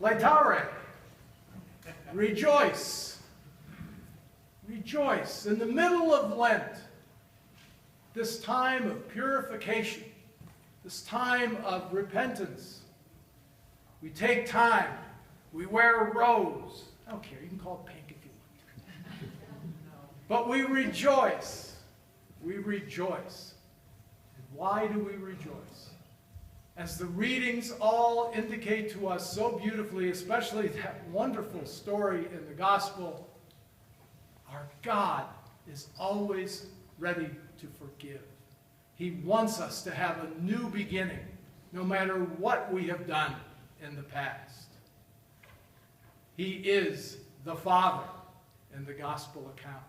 Laetare. Rejoice. Rejoice. In the middle of Lent, this time of purification, this time of repentance, we take time, we wear a rose. I don't care, you can call it pink if you want. But we rejoice. We rejoice. And why do we rejoice? As the readings all indicate to us so beautifully, especially that wonderful story in the gospel, our God is always ready to forgive. He wants us to have a new beginning, no matter what we have done in the past. He is the Father in the gospel account.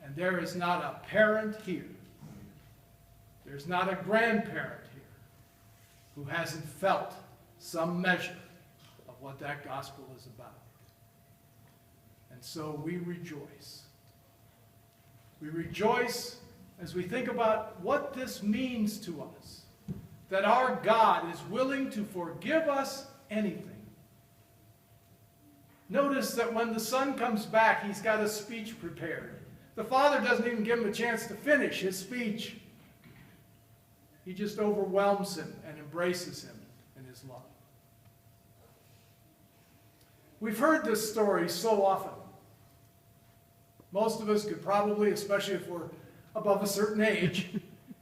And there is not a parent here, there's not a grandparent here who hasn't felt some measure of what that gospel is about. And so we rejoice. We rejoice as we think about what this means to us, that our God is willing to forgive us anything. Notice that when the Son comes back, he's got a speech prepared. The Father doesn't even give him a chance to finish his speech. He just overwhelms him and embraces him in his love. We've heard this story so often. Most of us could probably, especially if we're above a certain age,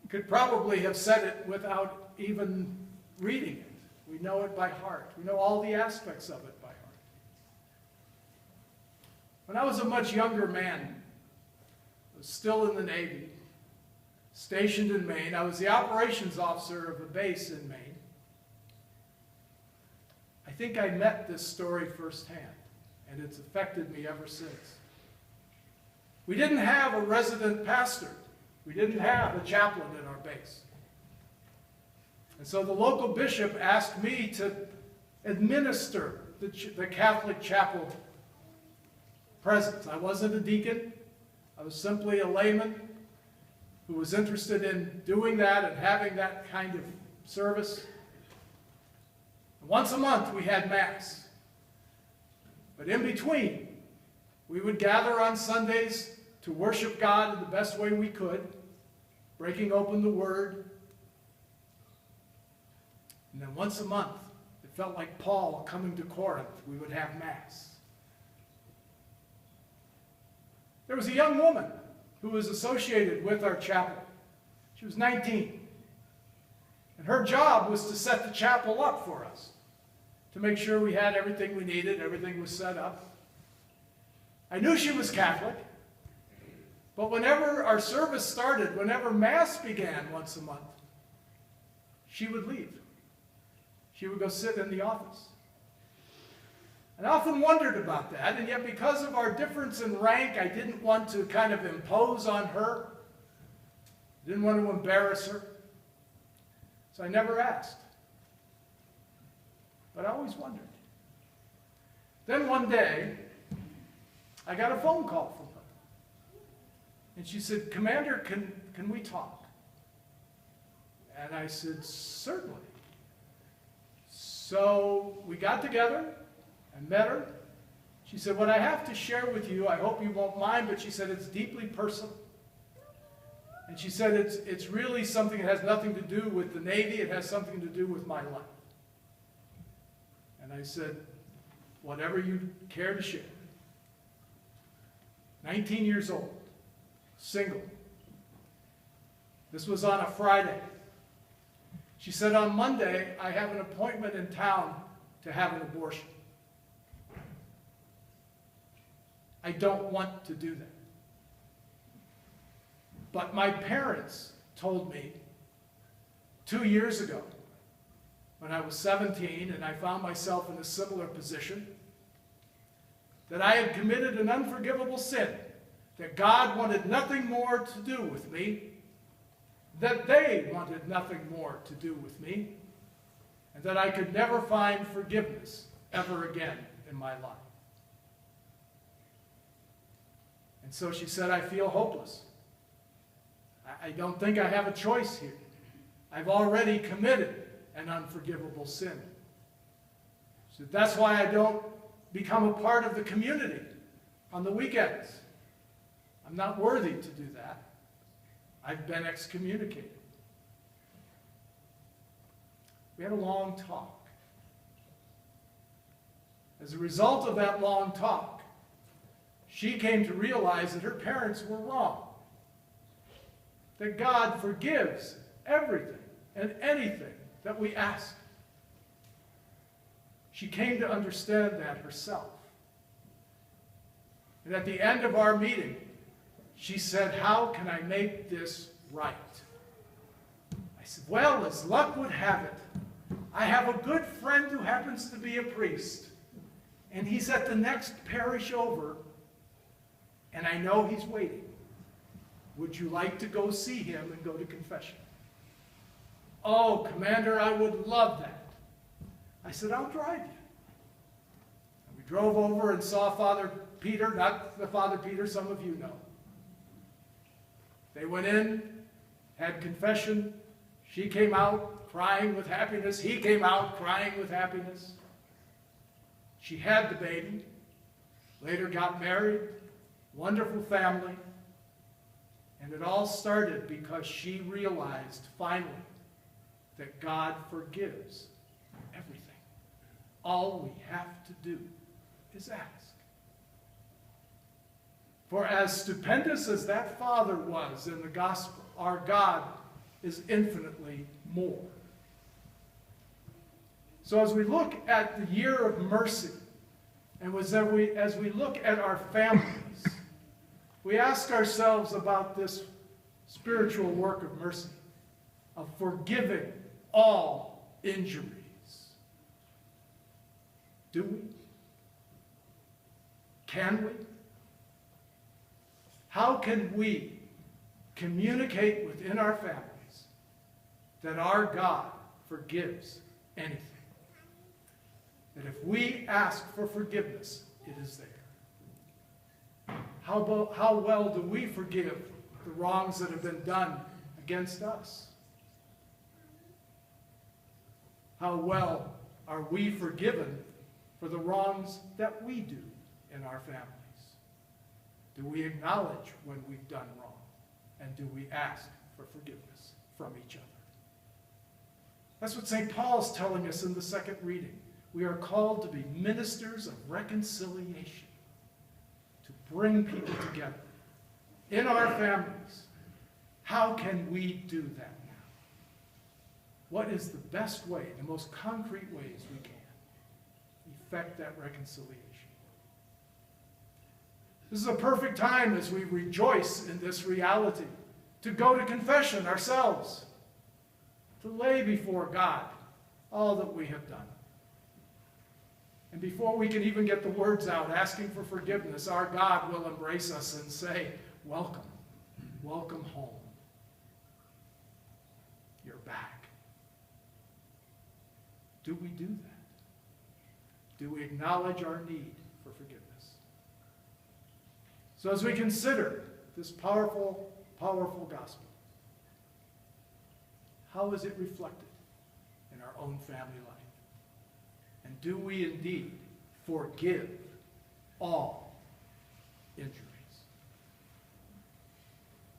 could probably have said it without even reading it. We know it by heart. We know all the aspects of it by heart. When I was a much younger man, I was still in the Navy, stationed in Maine. I was the operations officer of a base in Maine. I think I met this story firsthand, and it's affected me ever since. We didn't have a resident pastor. We didn't have a chaplain in our base. And so the local bishop asked me to administer the Catholic chapel presence. I wasn't a deacon. I was simply a layman who was interested in doing that and having that kind of service. Once a month we had Mass. But in between, we would gather on Sundays to worship God in the best way we could, breaking open the Word. And then once a month, it felt like Paul coming to Corinth, we would have Mass. There was a young woman who was associated with our chapel. She was 19. And her job was to set the chapel up for us, to make sure we had everything we needed, everything was set up. I knew she was Catholic, but whenever our service started, whenever Mass began once a month, she would leave. She would go sit in the office. And I often wondered about that, and yet because of our difference in rank, I didn't want to kind of impose on her. I didn't want to embarrass her. So I never asked. But I always wondered. Then one day, I got a phone call from her. And she said, "Commander, can we talk?" And I said, "Certainly." So we got together. I met her. She said, "What I have to share with you, I hope you won't mind," but she said it's deeply personal. And she said it's really something that has nothing to do with the Navy, it has something to do with my life. And I said, "Whatever you care to share." 19 years old, single. This was on a Friday. She said, "On Monday, I have an appointment in town to have an abortion. I don't want to do that. But my parents told me 2 years ago, when I was 17 and I found myself in a similar position, that I had committed an unforgivable sin, that God wanted nothing more to do with me, that they wanted nothing more to do with me, and that I could never find forgiveness ever again in my life." And so she said, "I feel hopeless. I don't think I have a choice here. I've already committed an unforgivable sin." She So that's why I don't become a part of the community on the weekends. I'm not worthy to do that. I've been excommunicated. We had a long talk. As a result of that long talk, she came to realize that her parents were wrong. That God forgives everything and anything that we ask. She came to understand that herself. And at the end of our meeting, she said, "How can I make this right?" I said, "Well, as luck would have it, I have a good friend who happens to be a priest, and he's at the next parish over, and I know he's waiting. Would you like to go see him and go to confession?" "Oh, Commander, I would love that." I said, "I'll drive you." And we drove over and saw Father Peter, not the Father Peter some of you know. They went in, had confession. She came out crying with happiness. He came out crying with happiness. She had the baby, later got married, wonderful family. And it all started because she realized finally that God forgives everything. All we have to do is ask. For as stupendous as that father was in the gospel, our God is infinitely more. So as we look at the year of mercy, and as we look at our families, we ask ourselves about this spiritual work of mercy, of forgiving all injuries. Do we? Can we? How can we communicate within our families that our God forgives anything? That if we ask for forgiveness, it is there. How well do we forgive the wrongs that have been done against us? How well are we forgiven for the wrongs that we do in our families? Do we acknowledge when we've done wrong? And do we ask for forgiveness from each other? That's what St. Paul's telling us in the second reading. We are called to be ministers of reconciliation, to bring people together in our families. How can we do that now? What is the best way, the most concrete ways we can effect that reconciliation? This is a perfect time as we rejoice in this reality to go to confession ourselves, to lay before God all that we have done. And before we can even get the words out asking for forgiveness, our God will embrace us and say, "Welcome, welcome home. You're back." Do we do that? Do we acknowledge our need for forgiveness? So as we consider this powerful, powerful gospel, how is it reflected in our own family life? And do we indeed forgive all injuries?